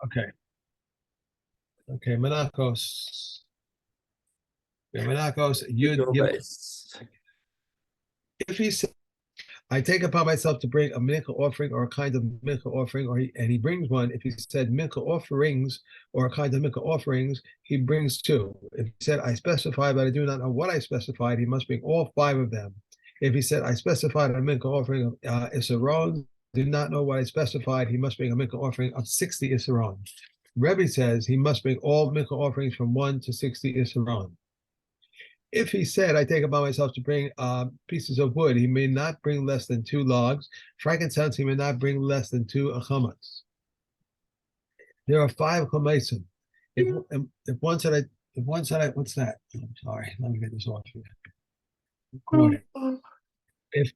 Okay. Okay, Menachos. Yeah, Menachos, Yud Gimel. Base. If he said, I take upon myself to bring a mincha offering or a kind of mincha offering, and he brings one. If he said mincha offerings or a kind of mincha offerings, he brings two. If he said, I specified, but I do not know what I specified, he must bring all five of them. If he said, I specified a mincha offering of Issaron, do not know what I specified, he must bring a mincha offering of 60 Issaron. Rebbe says he must bring all mincha offerings from 1 to 60 Issaron. If he said, I take upon myself to bring pieces of wood, he may not bring less than 2 logs. Frankincense, he may not bring less than 2 chametz. There are 5 chametzim. If one said, what's that? I'm sorry, let me get this off here. Recording. If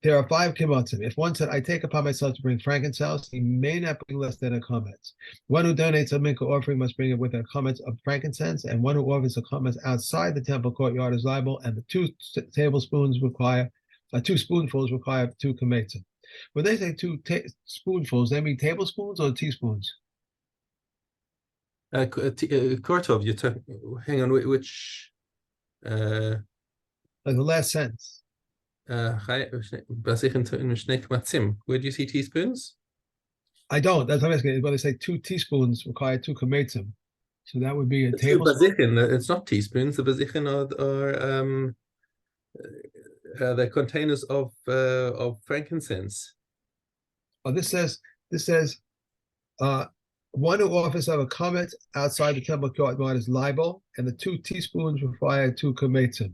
there are 5 kibbutzim, if one said, I take upon myself to bring frankincense, he may not bring less than a chametz. One who donates a mincha offering must bring it with a chametz of frankincense, and one who offers a chametz outside the temple courtyard is liable, and the 2 spoonfuls require 2 chametzim. When they say 2 spoonfuls, they mean tablespoons or teaspoons? Kortov, hang on, which like the last sentence. Where do you see teaspoons? I don't. That's what I'm asking. When they say 2 teaspoons require 2 kametzim, so that would be a tablespoon. It's not teaspoons. The bazichin are the containers of frankincense. Oh, this says one who offers of a kametz outside the temple courtyard is liable, and the 2 teaspoons require 2 kametzim.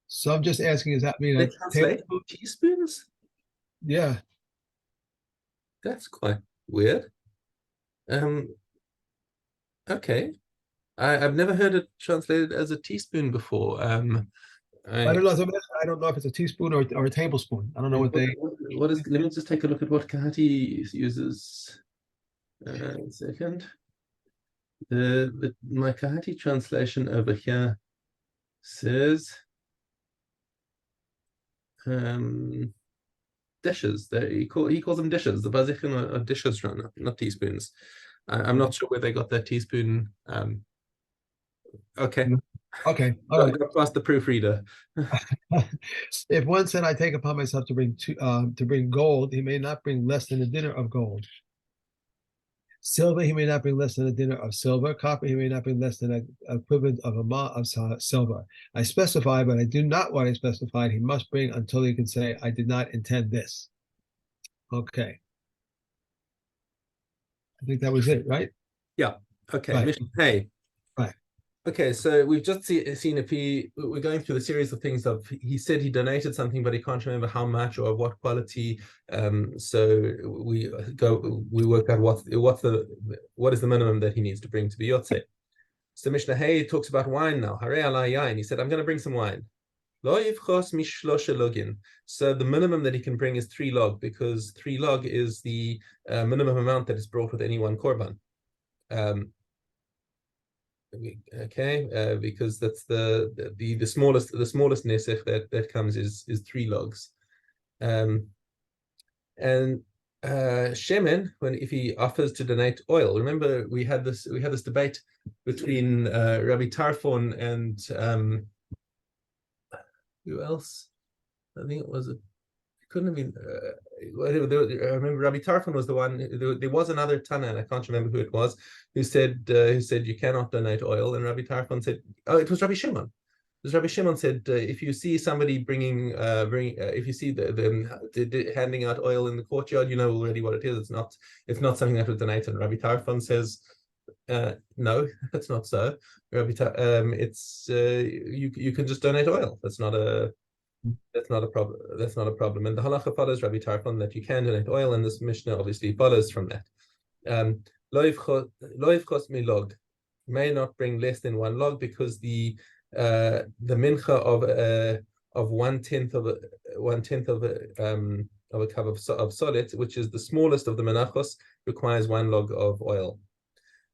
So I'm just asking, does that mean they translate teaspoons? Yeah, that's quite weird. Okay, I've never heard it translated as a teaspoon before. I don't know. I don't know if it's a teaspoon or a tablespoon. I don't know what they. What is? Let me just take a look at what Kahati uses. A second. My Kahati translation over here says. Dishes. He calls them dishes. The bazichin are dishes, not teaspoons. I'm not sure where they got that teaspoon. Okay. Okay. All right. Go past the proofreader. If one said, "I take upon myself to bring gold," he may not bring less than a dinner of gold. Silver, he may not bring less than a dinner of silver. Copper, he may not bring less than an equivalent of a ma of silver. I specify, but I do not what I specified. He must bring until he can say, I did not intend this. Okay. I think that was it, right? Yeah. Okay. Right. Mission pay. Right. Okay, so we've just seen if we're going through the series of things of he said he donated something, but he can't remember how much or what quality. So we work out what is the minimum that he needs to bring to be yotze. So Mishna Hey talks about wine now. Harei alai yain. He said, I'm going to bring some wine. Lo yivchos mishlosha login. So the minimum that he can bring is 3 log, because 3 log is the minimum amount that is brought with any one korban. Okay, because that's the smallest nesech that comes is 3 logs, and shemen, if he offers to donate oil. Remember we had this debate between Rabbi Tarfon and who else? I think it was couldn't have been. I remember Rabbi Tarfon was the one. There was another Tana, and I can't remember who it was, who said you cannot donate oil. And Rabbi Tarfon said, oh, it was Rabbi Shimon. Because Rabbi Shimon said, if you see somebody if you see them handing out oil in the courtyard, you know already what it is. It's not something that was donated. And Rabbi Tarfon says, no, that's not so. It's you can just donate oil. That's not a problem. That's not a problem. And the halacha follows Rabbi Tarfon that you can donate oil, and this Mishnah obviously follows from that. Loivchos milog, may not bring less than 1 log, because the mincha of 1/10 of a cup of solet, which is the smallest of the menachos, requires 1 log of oil.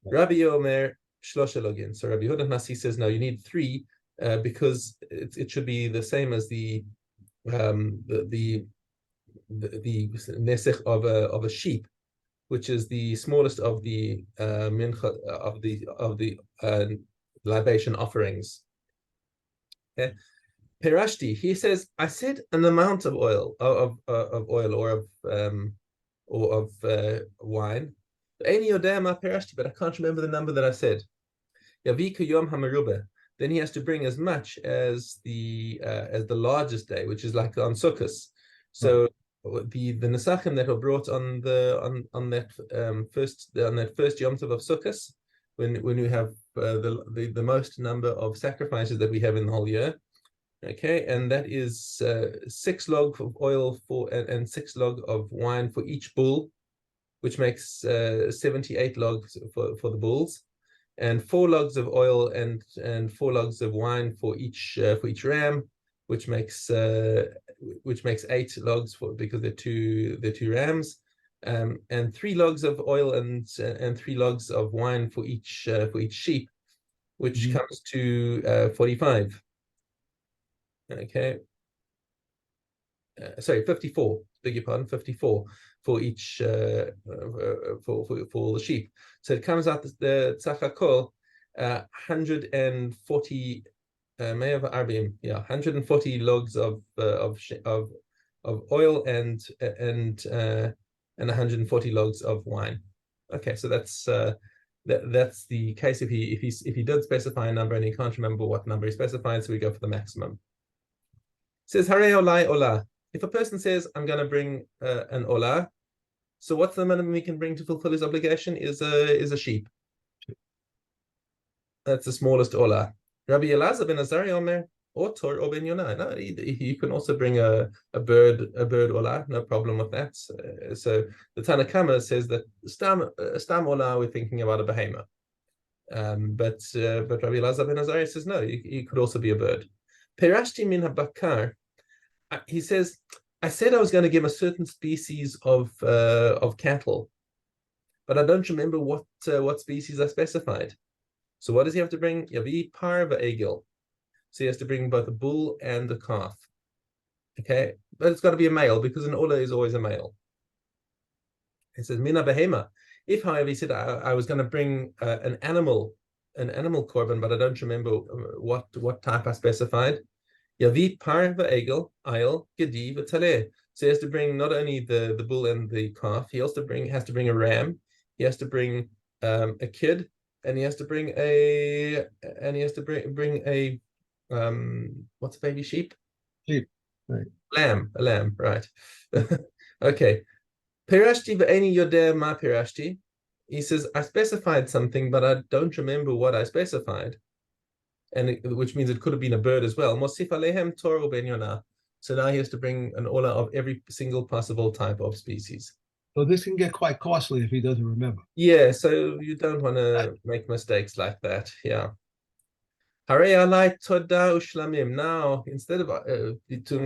Rabbi Omer shlosha login. So Rabbi Yehuda Nasi says, no, you need 3. Because it should be the same as the nesech of a sheep, which is the smallest of the mincha of the libation offerings. Okay. Perashti, he says, I said an amount of oil of oil or of wine. Any odema perashti, but I can't remember the number that I said. Yaviku yom hamerubah. Then he has to bring as much as the largest day, which is like on Sukkot. So the nesachim that were brought on that first Yom Tov of Sukkot, when we have the most number of sacrifices that we have in the whole year, okay, and that is 6 log of oil and 6 log of wine for each bull, which makes 78 logs for the bulls, and 4 logs of oil and 4 logs of wine for each ram, which makes 8 logs because they're two rams, and 3 logs of oil and 3 logs of wine for each sheep, which comes to 45. Okay. Sorry, 54. Beg your pardon, 54 for each for the sheep. So it comes out the tzachakol 140 arbim, 140 logs of oil and 140 logs of wine. Okay, so that's the case if he did specify a number and he can't remember what number he specified, so we go for the maximum. It says Hare olai ola. If a person says, I'm going to bring an olah, so what's the minimum he can bring to fulfill his obligation? Is a sheep. That's the smallest olah. Rabbi Elazar ben Azari Omer, or Tor or ben Yonah. No, you can also bring a bird olah, no problem with that. So the Tanna Kama says that stam olah, we're thinking about a behemoth. But Rabbi Elazar ben Azari says, no, you could also be a bird. Perashti min habakar. He says, I said I was going to give a certain species of cattle, but I don't remember what species I specified. So what does he have to bring? Yavi par va'egel. So he has to bring both a bull and a calf. Okay, but it's got to be a male because an olah is always a male. It says mina behema. If, however, he said I was going to bring an animal korban, but I don't remember what type I specified. Yavi par va'egel ayil gedi v'taleh. So he has to bring not only the bull and the calf, he also has to bring a ram, he has to bring a kid, and he has to bring a what's a baby sheep? Sheep, right? A lamb, right? Okay. Pirashti v'eni yodeh ma pirashti. He says I specified something, but I don't remember what I specified. And which means it could have been a bird as well. Mosif alehem Torah ben Yonah. So now he has to bring an olah of every single possible type of species. So this can get quite costly if he doesn't remember. Yeah, so you don't want to make mistakes like that. Yeah. Harei alai toda ushlamim. Now, instead of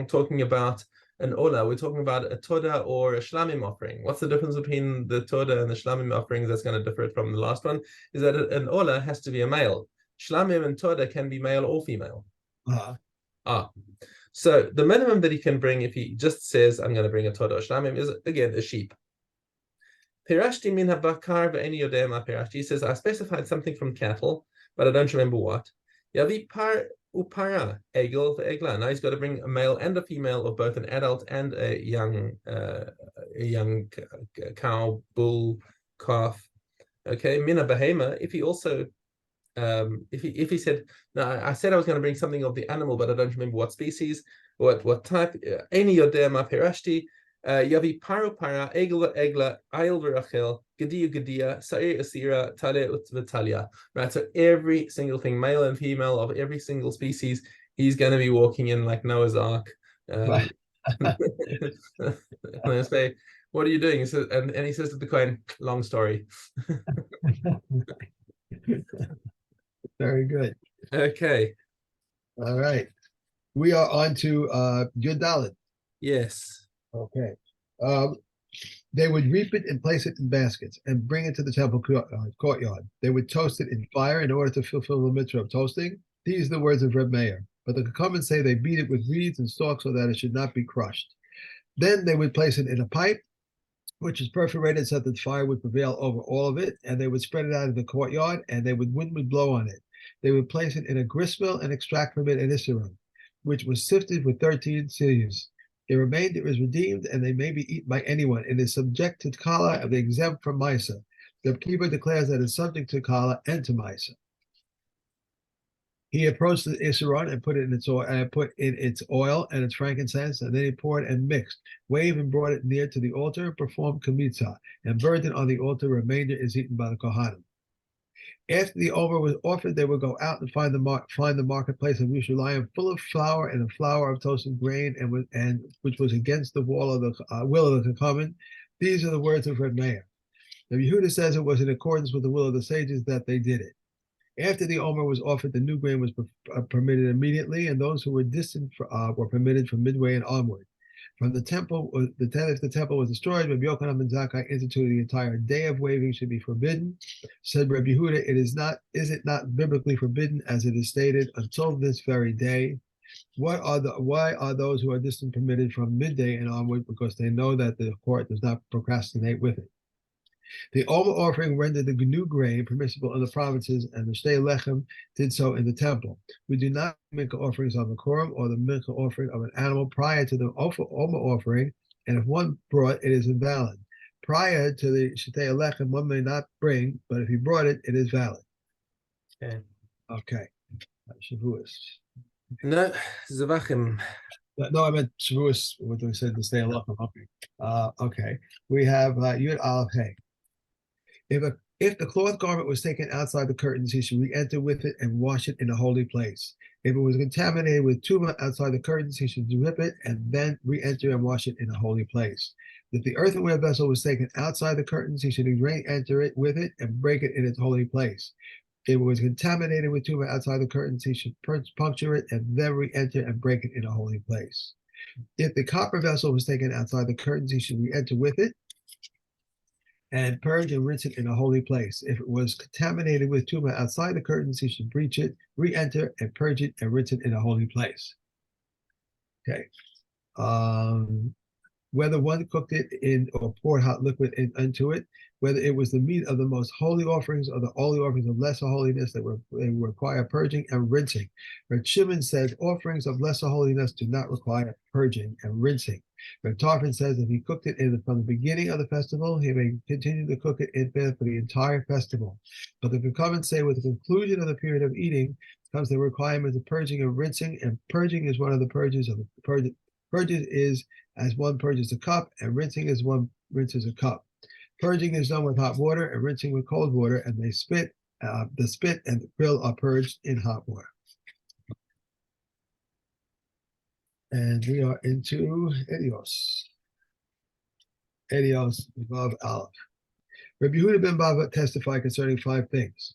talking about an olah, we're talking about a toda or a shlamim offering. What's the difference between the toda and the shlamim offerings that's going to differ from the last one? Is that an olah has to be a male. Shlamim and toda can be male or female. So the minimum that he can bring if he just says, I'm going to bring a toda or shlamim is, again, a sheep. Pirashti min habakar ve'eni yodeh ma pirashti. He says, I specified something from cattle, but I don't remember what. Yavi par upara egel ve'egla. Now he's got to bring a male and a female of both an adult and a young cow, bull, calf. Okay, mina behema. If he also if he said, no, I said I was going to bring something of the animal, but I don't remember what species, what type. Any yodeh ma pirashti. Yavi paru para egla egla ayil v'rachel gediya gediya sa'ir asira tale v'talia. Right, so every single thing, male and female of every single species, he's going to be walking in like Noah's Ark. And I say, what are you doing? He says, and he says to the Kohen, long story. Very good. Okay. All right. We are on to Yud Dalet. Yes. Okay. They would reap it and place it in baskets and bring it to the temple courtyard. They would toast it in fire in order to fulfill the mitzvah of toasting. These are the words of Reb Meir. But the Kekumen say they beat it with reeds and stalks so that it should not be crushed. Then they would place it in a pipe which was perforated so that the fire would prevail over all of it, and they would spread it out in the courtyard, and wind would blow on it. They would place it in a gristmill and extract from it an isarum, which was sifted with 13 sieves. The remainder is redeemed, and they may be eaten by anyone. It is subject to kala and exempt from misa. The keeper declares that it's subject to kala and to misa. He approached the isaron and put in its oil and its frankincense, and then he poured and mixed, waved and brought it near to the altar, performed kamitza, and burned it on the altar. Remainder is eaten by the kohanim. After the omer was offered, they would go out and find the marketplace of Yerushalayim full of flour and a flour of toasted grain, and which was against the will of the Kachamim. These are the words of Reb Meir. The Yehuda says it was in accordance with the will of the sages that they did it. After the omer was offered, the new grain was permitted immediately, and those who were distant were permitted from midway and onward. From the temple, if the temple was destroyed, Rabbi Yochanan ben Zakkai instituted the entire day of waving should be forbidden. Said Rabbi Yehuda, is it not biblically forbidden as it is stated until this very day? Why are those who are distant permitted from midday and onward? Because they know that the court does not procrastinate with it. The Omer offering rendered the new grain permissible in the provinces, and the Shtei Lechem did so in the temple. We do not make offerings on the Koram or the mincha offering of an animal prior to the Omer offering, and if one brought, it is invalid. Prior to the Shtei Lechem, one may not bring, but if he brought it, it is valid. Okay. Shavuos. No, Zavachim. No, I meant Shavuos, what we said, the Shtei Lechem. Okay. Okay. We have Yud Aleph Hey. If the cloth garment was taken outside the curtains, he should re-enter with it and wash it in a holy place. If it was contaminated with tumah outside the curtains, he should rip it and then re-enter and wash it in a holy place. If the earthenware vessel was taken outside the curtains, he should re-enter it with it and break it in its holy place. If it was contaminated with tumah outside the curtains, he should puncture it and then re-enter and break it in a holy place. If the copper vessel was taken outside the curtains, he should re-enter with it and purge and rinse it in a holy place. If it was contaminated with tumah outside the curtains, he should breach it, re-enter, and purge it and rinse it in a holy place. Okay. Whether one cooked it in or poured hot liquid into it, whether it was the meat of the most holy offerings or the holy offerings of lesser holiness that require purging and rinsing. Reb Shimon says offerings of lesser holiness do not require purging and rinsing. Reb Tarfon says if he cooked it from the beginning of the festival, he may continue to cook it in for the entire festival. But the comments say with the conclusion of the period of eating comes the requirement of purging and rinsing, and purging is one of the purges of the purges is as one purges a cup, and rinsing is one rinses a cup. Purging is done with hot water and rinsing with cold water, and the spit and the grill are purged in hot water. And we are into Edios. Edios above Aleph. Rabbi Yehuda ben Bava testified concerning 5 things.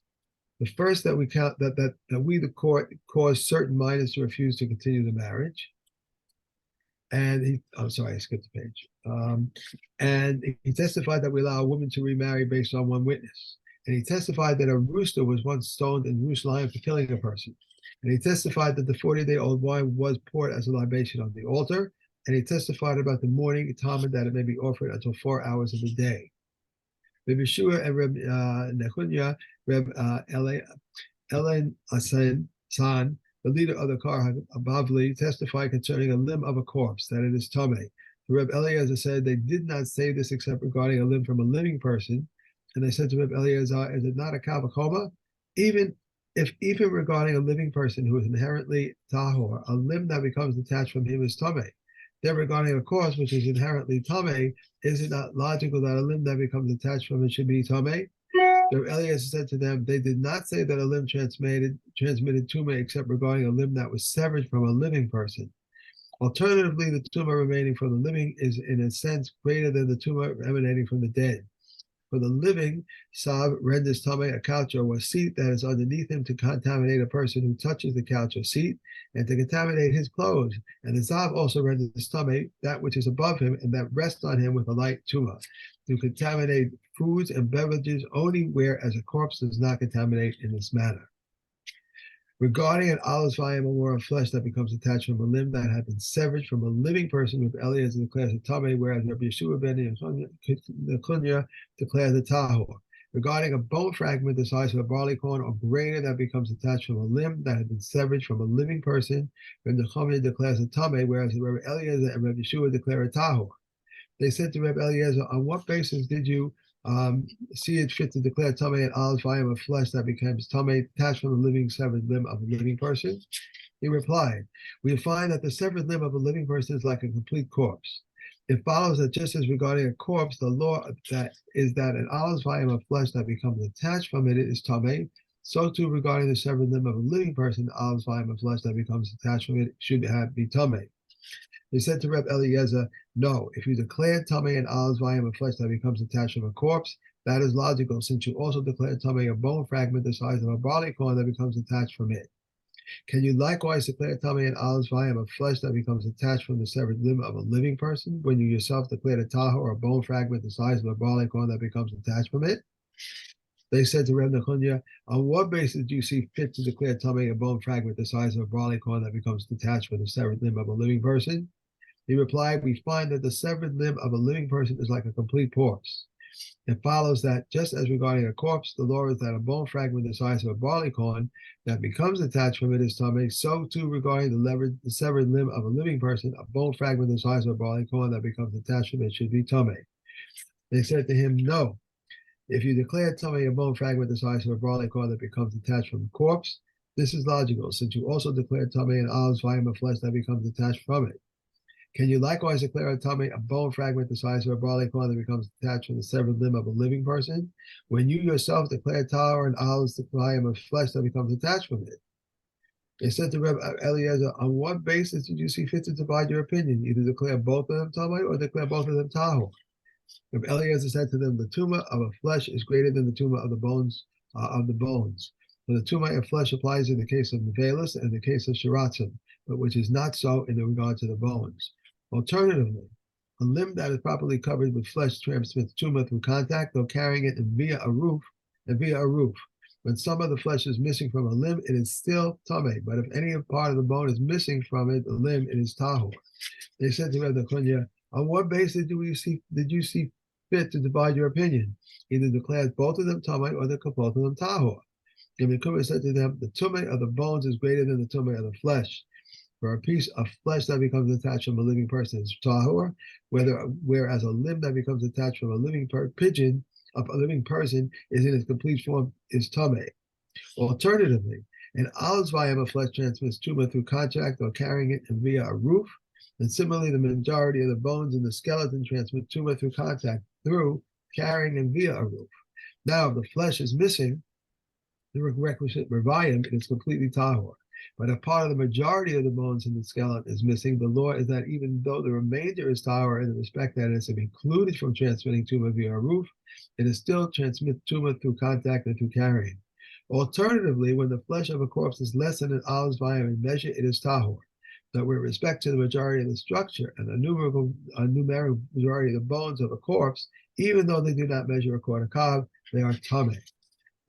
The first, that we count that we, the court, caused certain minors to refuse to continue the marriage. And I'm sorry, I skipped the page. And he testified that we allow a woman to remarry based on one witness. And he testified that a rooster was once stoned in Jerusalem for killing a person. And he testified that the 40-day-old wine was poured as a libation on the altar. And he testified about the morning Talmud that it may be offered until 4 hours of the day. Reb Yeshua and Reb Nechunya, Reb Elen San, the leader of the Kar Bavli, testified concerning a limb of a corpse, that it is tameh. Reb Eliezer said they did not say this except regarding a limb from a living person. And they said to Reb Eliezer, is it not a kavachoma? Even regarding a living person who is inherently tahor, a limb that becomes detached from him is tameh. Then regarding a corpse which is inherently tameh, is it not logical that a limb that becomes attached from it should be tameh? So Eliezer said to them, they did not say that a limb transmitted tumah except regarding a limb that was severed from a living person. Alternatively, the tumah remaining from the living is in a sense greater than the tumah emanating from the dead. For the living, Sav renders tameh a couch or a seat that is underneath him to contaminate a person who touches the couch or seat, and to contaminate his clothes. And the Zav also renders tameh that which is above him and that rests on him with a light tumah, to contaminate foods and beverages only whereas a corpse does not contaminate in this manner. Regarding an olive's volume or more of flesh that becomes attached from a limb that had been severed from a living person, with Eliezer declares the Tameh, whereas Rabbi Yeshua ben Nechunya declares the Tahor. Regarding a bone fragment the size of a barley corn or greater that becomes attached from a limb that had been severed from a living person, Rabbi Nechunya declares the Tameh, whereas Rabbi Eliezer and Rabbi Yeshua declare a Tahor. They said to Rabbi Eliezer, on what basis did you see it fit to declare Tameh an olive's volume of flesh that becomes Tameh attached from the living severed limb of a living person? He replied, we find that the severed limb of a living person is like a complete corpse. It follows that just as regarding a corpse, the law that is that an olive's volume of flesh that becomes attached from it is Tameh, so too regarding the severed limb of a living person, the olive's volume of flesh that becomes attached from it should be Tameh. They said to Reb Eliezer, no, if you declare Tameh an olive's volume of flesh that becomes attached from a corpse, that is logical, since you also declare Tameh a bone fragment the size of a barley corn that becomes attached from it. Can you likewise declare Tameh an olive's volume of flesh that becomes attached from the severed limb of a living person, when you yourself declare a tahor or a bone fragment the size of a barley corn that becomes attached from it? They said to Reb Nechunya, on what basis do you see fit to declare Tameh a bone fragment the size of a barley corn that becomes detached from the severed limb of a living person? He replied, we find that the severed limb of a living person is like a complete corpse. It follows that just as regarding a corpse, the law is that a bone fragment the size of a barley corn that becomes attached from it is Tameh, so too regarding the severed limb of a living person, a bone fragment the size of a barley corn that becomes attached from it should be Tameh. They said to him, no. If you declare Tameh a bone fragment the size of a barley corn that becomes detached from a corpse, this is logical, since you also declare Tameh an olive's volume of flesh that becomes detached from it. Can you likewise declare a Tameh a bone fragment the size of a barley corn that becomes attached from the severed limb of a living person, when you yourself declare tahor and olive's volume of flesh that becomes attached from it? They said to Reb Eliezer, on what basis did you see fit to divide your opinion? Either declare both of them Tameh or declare both of them tahor. Reb Eliezer said to them, the tumah of a flesh is greater than the tumah of the bones. So the tumah of flesh applies in the case of nevelis and the case of shiratzim, but which is not so in regard to the bones. Alternatively, a limb that is properly covered with flesh transmits tumah through contact, though carrying it via a roof. When some of the flesh is missing from a limb, it is still tameh. But if any part of the bone is missing from it, the limb, it is tahor. They said to Reb Nechunya, on what basis did you see fit to divide your opinion? Either declare both of them tameh or declare both of them tahor. And Nechunya said to them, the tumah of the bones is greater than the tumah of the flesh. For a piece of flesh that becomes attached from a living person is tahor, whereas a limb that becomes attached from a living person is in its complete form is tameh. Alternatively, an olive's volume of flesh transmits tumah through contact or carrying it via a roof, and similarly, the majority of the bones in the skeleton transmit tumah through contact, through carrying and via a roof. Now, if the flesh is missing the requisite revium, it is completely tahor. But if part of the majority of the bones in the skeleton is missing, the law is that even though the remainder is tahor in the respect that it is included from transmitting tumah via a roof, it is still transmit tumah through contact and through carrying. Alternatively, when the flesh of a corpse is less than an olive's volume in measure, it is tahor. But with respect to the majority of the structure and the numerical majority of the bones of a corpse, even though they do not measure a quarter kav, they are tameh.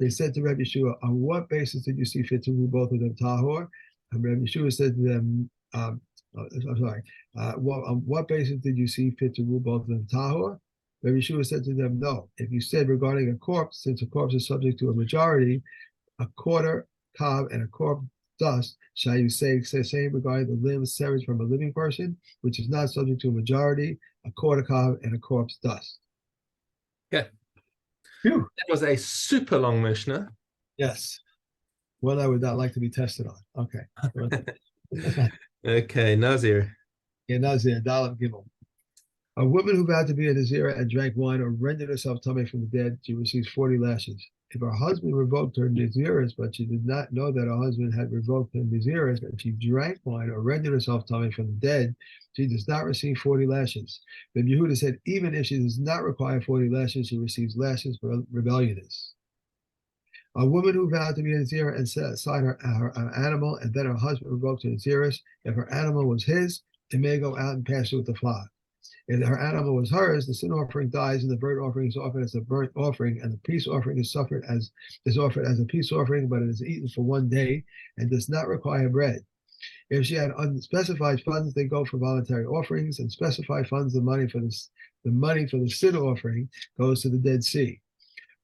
They said to Rabbi Yeshua, on what basis did you see fit to rule both of them tahor? And Rabbi Yeshua said to them, on what basis did you see fit to rule both of them tahor? Rabbi Yeshua said to them, no. If you said regarding a corpse, since a corpse is subject to a majority, a quarter kav and a corpse dust, shall you say same regarding the limbs severed from a living person, which is not subject to a majority, a quarter kav and a corpse dust. Okay. Phew. That was a super long Mishna. Yes. One I would not like to be tested on. Okay. Okay, Nazir. Yeah, Nazir, Dalet Gimel. A woman who vowed to be a Nazira and drank wine or rendered herself tameh from the dead, she receives 40 lashes. If her husband revoked her Naziris, but she did not know that her husband had revoked her Naziris, and she drank wine or rendered herself tameh from the dead, she does not receive 40 lashes. But Yehuda said, even if she does not require 40 lashes, she receives lashes for rebelliousness. A woman who vowed to be a Nazira and set aside her animal, and then her husband revoked her Naziris, if her animal was his, it may go out and pasture with the flock. If her animal was hers, the sin offering dies, and the burnt offering is offered as a burnt offering, and the peace offering is offered as a peace offering, but it is eaten for 1 day and does not require bread. If she had unspecified funds, they go for voluntary offerings, and specified funds, the money for the sin offering goes to the Dead Sea.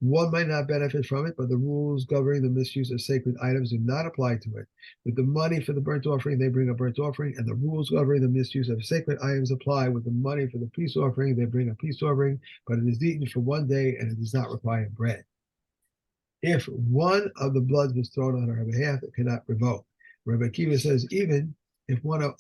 One might not benefit from it, but the rules governing the misuse of sacred items do not apply to it. With the money for the burnt offering, they bring a burnt offering, and the rules governing the misuse of sacred items apply. With the money for the peace offering, they bring a peace offering, but it is eaten for 1 day, and it does not require bread. If one of the bloods was thrown on her behalf, it cannot revoke. Rabbi Akiva says even if one of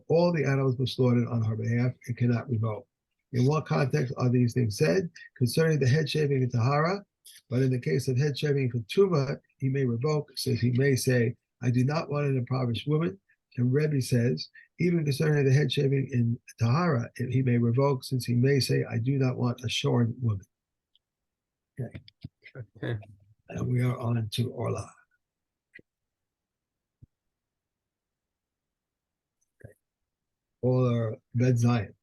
all the animals was slaughtered on her behalf, it cannot revoke. In what context are these things said? Concerning the head shaving in Tahara, but in the case of head shaving for Tuma, he may revoke, since he may say, I do not want an impoverished woman. And Rebbe says, even concerning the head shaving in Tahara, he may revoke, since he may say, I do not want a shorn woman. Okay. Okay. And we are on to Orla. Okay. All are Bed Zion.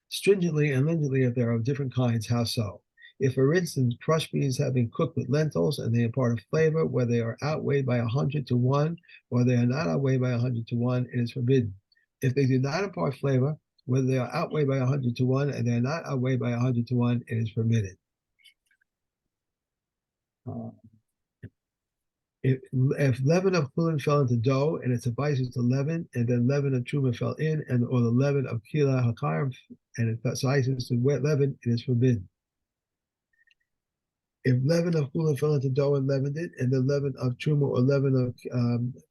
Stringently and leniently, if they are of different kinds, how so? If, for instance, crushed beans have been cooked with lentils and they impart a flavor where they are outweighed by 100 to 1, or they are not outweighed by 100 to 1, it is forbidden. If they do not impart flavor, whether they are outweighed by 100 to 1 and they are not outweighed by 100 to 1, it is permitted. If leaven of chulin fell into dough and it suffices to leaven, and then leaven of truma fell in, or the leaven of kila hakarim and it suffices to wet leaven, it is forbidden. If leaven of chulin fell into dough and leavened it, and the leaven of truma or leaven of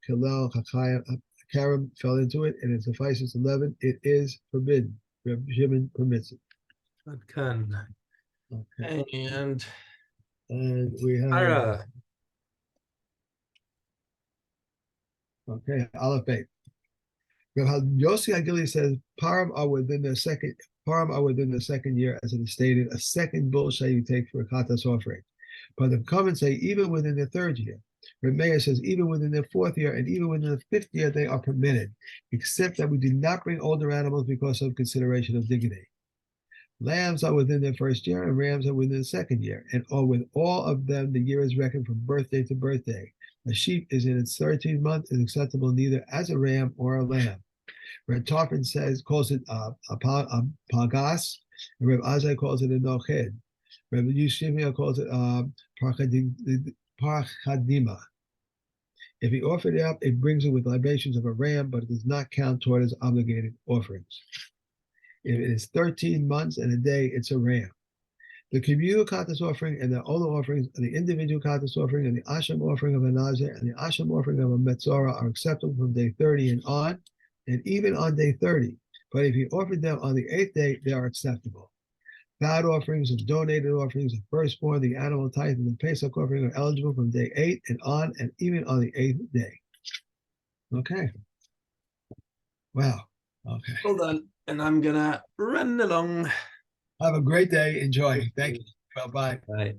kila hakarim fell into it, and it suffices to leaven, it is forbidden. Reb Shimon permits it. That can. Okay. And we have Ara. Okay, Aleph Beit. Yossi Agili says Param are within the second year, as it is stated, a second bull shall you take for a katas offering. But the comments say even within the third year. Reb Meir says even within the fourth year and even within the fifth year they are permitted, except that we do not bring older animals because of consideration of dignity. Lambs are within their first year and rams are within the second year, and with all of them the year is reckoned from birthday to birthday. A sheep is in its 13th month is acceptable neither as a ram or a lamb. Reb Tarfon calls it a pagas, and Reb Azai calls it a noched. Reb Yushimia calls it parchadima. If he offered it up, it brings it with libations of a ram, but it does not count toward his obligated offerings. If it is 13 months and a day, it's a ram. The communal katas offering and the ola offerings, the individual katas offering and the asham offering of a nazir and the asham offering of a metzora are acceptable from day 30 and on, and even on day 30. But if he offered them on the 8th day, they are acceptable. Vowed offerings and donated offerings of firstborn, the animal tithe, and the Pesach offering are eligible from day 8 and on, and even on the 8th day. Okay. Wow. Okay. Hold on. And I'm gonna run along. Have a great day. Enjoy. Thank you. Bye-bye. Bye.